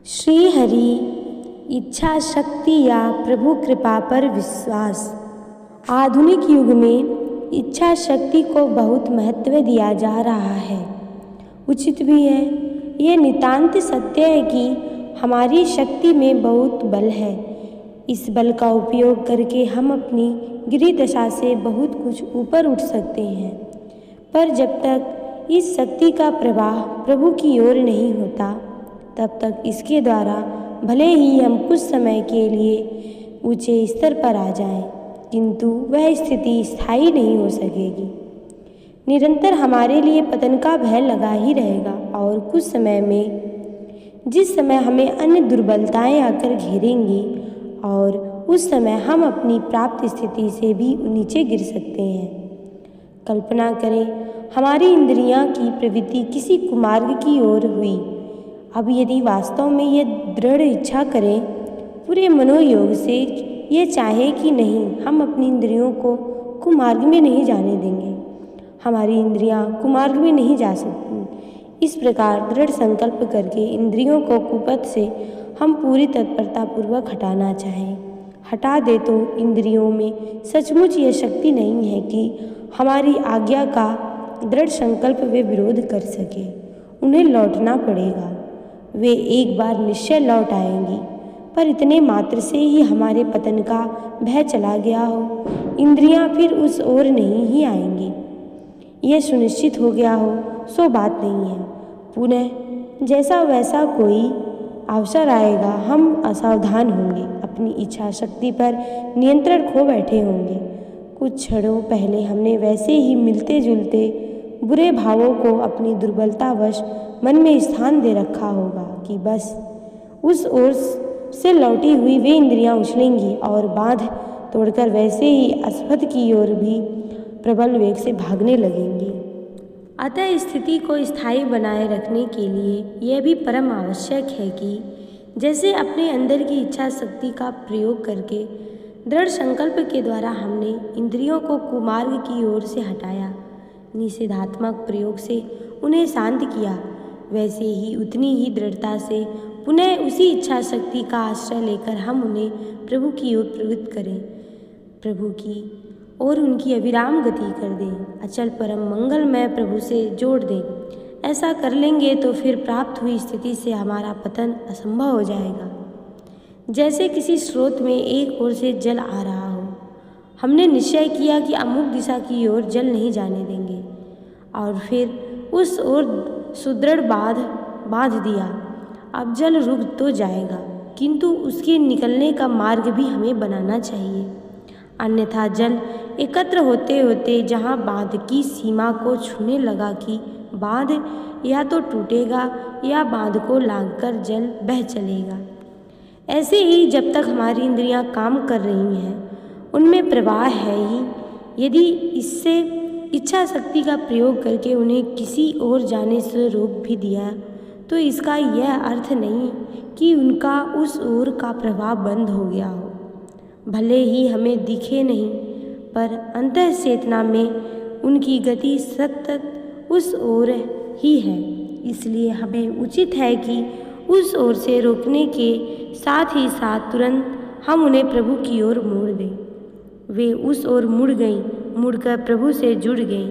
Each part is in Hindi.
श्री हरि इच्छा शक्ति या प्रभु कृपा पर विश्वास। आधुनिक युग में इच्छा शक्ति को बहुत महत्व दिया जा रहा है। उचित भी है। यह नितांत सत्य है कि हमारी शक्ति में बहुत बल है। इस बल का उपयोग करके हम अपनी गिरिदशा से बहुत कुछ ऊपर उठ सकते हैं। पर जब तक इस शक्ति का प्रवाह प्रभु की ओर नहीं होता, तब तक इसके द्वारा भले ही हम कुछ समय के लिए ऊंचे स्तर पर आ जाएं, किंतु वह स्थिति स्थायी नहीं हो सकेगी। निरंतर हमारे लिए पतन का भय लगा ही रहेगा और कुछ समय में, जिस समय हमें अन्य दुर्बलताएं आकर घेरेंगी, और उस समय हम अपनी प्राप्त स्थिति से भी नीचे गिर सकते हैं। कल्पना करें, हमारी इंद्रियां की प्रवृत्ति किसी कुमार्ग की ओर हुई। अब यदि वास्तव में यह दृढ़ इच्छा करें, पूरे मनोयोग से ये चाहे कि नहीं, हम अपनी इंद्रियों को कुमार्ग में नहीं जाने देंगे। हमारी इंद्रियां कुमार्ग में नहीं जा सकती। इस प्रकार दृढ़ संकल्प करके इंद्रियों को कुपथ से हम पूरी तत्परतापूर्वक हटाना चाहें। हटा दे तो इंद्रियों में सचमुच यह शक्ति नहीं है कि हमारी आज्ञा का दृढ़ संकल्प वे विरोध कर सके। उन्हें लौटना पड़ेगा। वे एक बार निश्चय लौट आएंगी, पर इतने मात्र से ही हमारे पतन का भय चला गया हो, इंद्रियां फिर उस ओर नहीं ही आएंगी। यह सुनिश्चित हो गया हो सो बात नहीं है। पुनः जैसा वैसा कोई अवसर आएगा, हम असावधान होंगे, अपनी इच्छा शक्ति पर नियंत्रण खो बैठे होंगे। कुछ क्षणों पहले हमने वैसे ही मिलते जुलते बुरे भावों को अपनी दुर्बलतावश मन में स्थान दे रखा होगा कि बस उस ओर से लौटी हुई वे इंद्रियां उछलेंगी और बांध तोड़कर वैसे ही अस्पद की ओर भी प्रबल वेग से भागने लगेंगी। अतः स्थिति को स्थायी बनाए रखने के लिए यह भी परम आवश्यक है कि जैसे अपने अंदर की इच्छा शक्ति का प्रयोग करके दृढ़ संकल्प के द्वारा हमने इंद्रियों को कुमार्ग की ओर से हटाया, निषेधात्मक प्रयोग से उन्हें शांत किया, वैसे ही उतनी ही दृढ़ता से पुनः उसी इच्छा शक्ति का आश्रय लेकर हम उन्हें प्रभु की ओर प्रवृत्त करें, प्रभु की और उनकी अविराम गति कर दें, अचल परम मंगलमय प्रभु से जोड़ दें। ऐसा कर लेंगे तो फिर प्राप्त हुई स्थिति से हमारा पतन असंभव हो जाएगा। जैसे किसी स्रोत में एक ओर से जल आ रहा हो, हमने निश्चय किया कि अमुक दिशा की ओर जल नहीं जाने देंगे, और फिर उस ओर सुदृढ़ बांध दिया। अब जल रुक तो जाएगा, किंतु उसके निकलने का मार्ग भी हमें बनाना चाहिए, अन्यथा जल एकत्र होते होते जहाँ बांध की सीमा को छूने लगा कि बांध या तो टूटेगा या बांध को लांघकर जल बह चलेगा। ऐसे ही जब तक हमारी इंद्रियां काम कर रही हैं, उनमें प्रवाह है ही। यदि इससे इच्छा शक्ति का प्रयोग करके उन्हें किसी ओर जाने से रोक भी दिया, तो इसका यह अर्थ नहीं कि उनका उस ओर का प्रवाह बंद हो गया हो। भले ही हमें दिखे नहीं, पर अंतः चेतना में उनकी गति सतत उस ओर ही है। इसलिए हमें उचित है कि उस ओर से रोकने के साथ ही साथ तुरंत हम उन्हें प्रभु की ओर मोड़ दें। वे उस ओर मुड़ गईं, मुड़कर प्रभु से जुड़ गईं,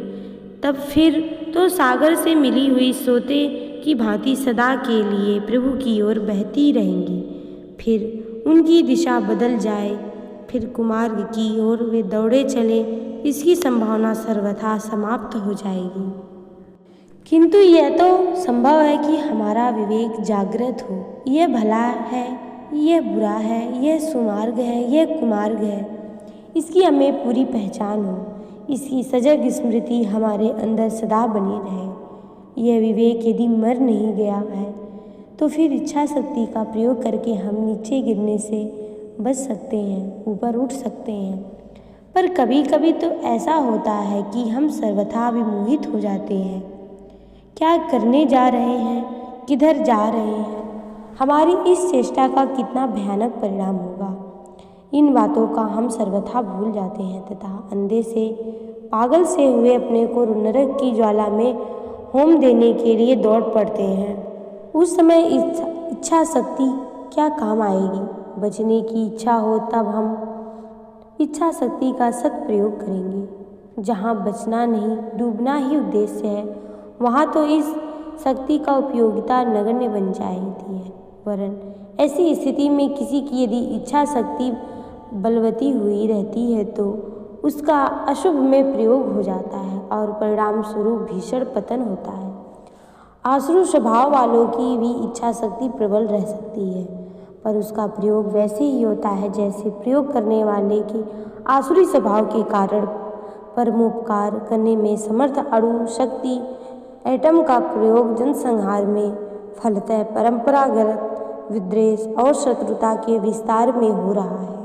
तब फिर तो सागर से मिली हुई सोते की भांति सदा के लिए प्रभु की ओर बहती रहेंगी। फिर उनकी दिशा बदल जाए, फिर कुमार्ग की ओर वे दौड़े चले, इसकी संभावना सर्वथा समाप्त हो जाएगी। किंतु यह तो संभव है कि हमारा विवेक जागृत हो। यह भला है, यह बुरा है, यह सुमार्ग है, यह कुमार्ग है, इसकी हमें पूरी पहचान हो, इसकी सजग स्मृति हमारे अंदर सदा बनी रहे। यह विवेक यदि मर नहीं गया है, तो फिर इच्छा शक्ति का प्रयोग करके हम नीचे गिरने से बच सकते हैं, ऊपर उठ सकते हैं। पर कभी कभी तो ऐसा होता है कि हम सर्वथा विमोहित हो जाते हैं। क्या करने जा रहे हैं, किधर जा रहे हैं, हमारी इस चेष्टा का कितना भयानक परिणाम होगा, इन बातों का हम सर्वथा भूल जाते हैं तथा अंधे से पागल से हुए अपने को नरक की ज्वाला में होम देने के लिए दौड़ पड़ते हैं। उस समय इच्छा शक्ति क्या काम आएगी? बचने की इच्छा हो तब हम इच्छा शक्ति का सदप्रयोग करेंगे। जहाँ बचना नहीं, डूबना ही उद्देश्य है, वहाँ तो इस शक्ति का उपयोगिता नगण्य बन जाती है। वरन ऐसी स्थिति में किसी की यदि इच्छा शक्ति बलवती हुई रहती है तो उसका अशुभ में प्रयोग हो जाता है और परिणाम स्वरूप भीषण पतन होता है। आसुरी स्वभाव वालों की भी इच्छा शक्ति प्रबल रह सकती है, पर उसका प्रयोग वैसे ही होता है जैसे प्रयोग करने वाले के आसुरी स्वभाव के कारण परमोपकार करने में समर्थ अणु शक्ति एटम का प्रयोग जनसंहार में, फलतः परंपरागत विद्वेष और शत्रुता के विस्तार में हो रहा है।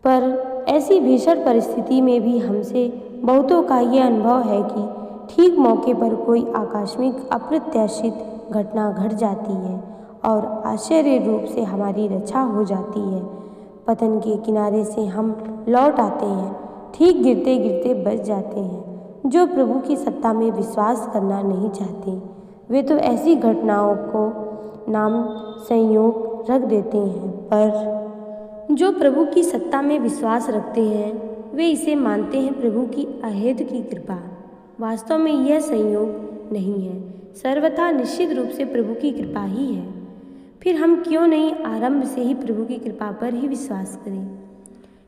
पर ऐसी भीषण परिस्थिति में भी हमसे बहुतों का ये अनुभव है कि ठीक मौके पर कोई आकस्मिक अप्रत्याशित घटना घट जाती है और आश्चर्य रूप से हमारी रक्षा हो जाती है। पतन के किनारे से हम लौट आते हैं, ठीक गिरते गिरते बच जाते हैं। जो प्रभु की सत्ता में विश्वास करना नहीं चाहते वे तो ऐसी घटनाओं को नाम संयोग रख देते हैं, पर जो प्रभु की सत्ता में विश्वास रखते हैं वे इसे मानते हैं प्रभु की अहेतु की कृपा। वास्तव में यह संयोग नहीं है, सर्वथा निश्चित रूप से प्रभु की कृपा ही है। फिर हम क्यों नहीं आरंभ से ही प्रभु की कृपा पर ही विश्वास करें?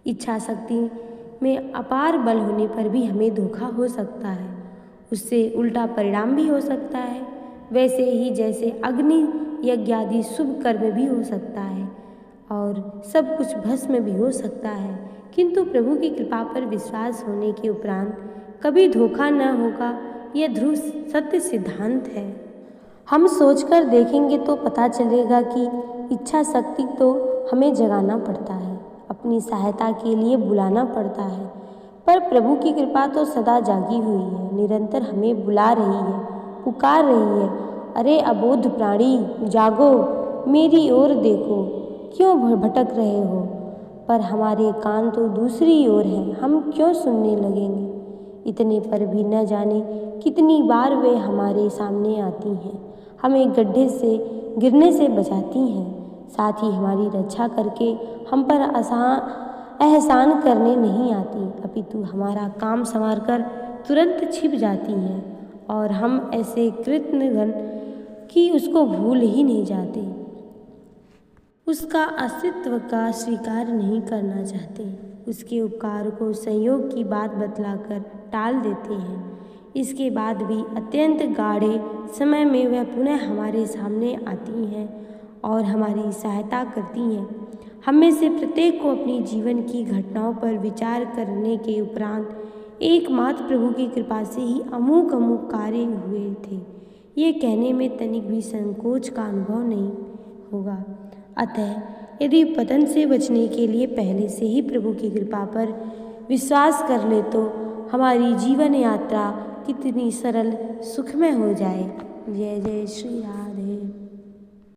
इच्छा शक्ति में अपार बल होने पर भी हमें धोखा हो सकता है, उससे उल्टा परिणाम भी हो सकता है। वैसे ही जैसे अग्नि यज्ञ आदि शुभ कर्म भी हो सकता है और सब कुछ भस्म भी हो सकता है, किंतु प्रभु की कृपा पर विश्वास होने के उपरांत कभी धोखा न होगा, यह ध्रुव सत्य सिद्धांत है। हम सोचकर देखेंगे तो पता चलेगा कि इच्छा शक्ति तो हमें जगाना पड़ता है, अपनी सहायता के लिए बुलाना पड़ता है, पर प्रभु की कृपा तो सदा जागी हुई है, निरंतर हमें बुला रही है, पुकार रही है। अरे अबोध प्राणी, जागो, मेरी ओर देखो, क्यों भटक रहे हो? पर हमारे कान तो दूसरी ओर हैं, हम क्यों सुनने लगेंगे? इतने पर भी न जाने कितनी बार वे हमारे सामने आती हैं, हमें गड्ढे से गिरने से बचाती हैं, साथ ही हमारी रक्षा करके हम पर एहसान करने नहीं आती, अपितु हमारा काम संवारकर तुरंत छिप जाती हैं और हम ऐसे कृतघ्न कि उसको भूल ही नहीं जाते, उसका अस्तित्व का स्वीकार नहीं करना चाहते, उसके उपकार को संयोग की बात बतलाकर टाल देते हैं। इसके बाद भी अत्यंत गाढ़े समय में वह पुनः हमारे सामने आती हैं और हमारी सहायता करती हैं। हम में से प्रत्येक को अपनी जीवन की घटनाओं पर विचार करने के उपरांत एकमात्र प्रभु की कृपा से ही अमुक अमुक कार्य हुए थे, ये कहने में तनिक भी संकोच का अनुभव नहीं होगा। अतः यदि पतन से बचने के लिए पहले से ही प्रभु की कृपा पर विश्वास कर ले तो हमारी जीवन यात्रा कितनी सरल सुखमय हो जाए। जय जय श्री राधे।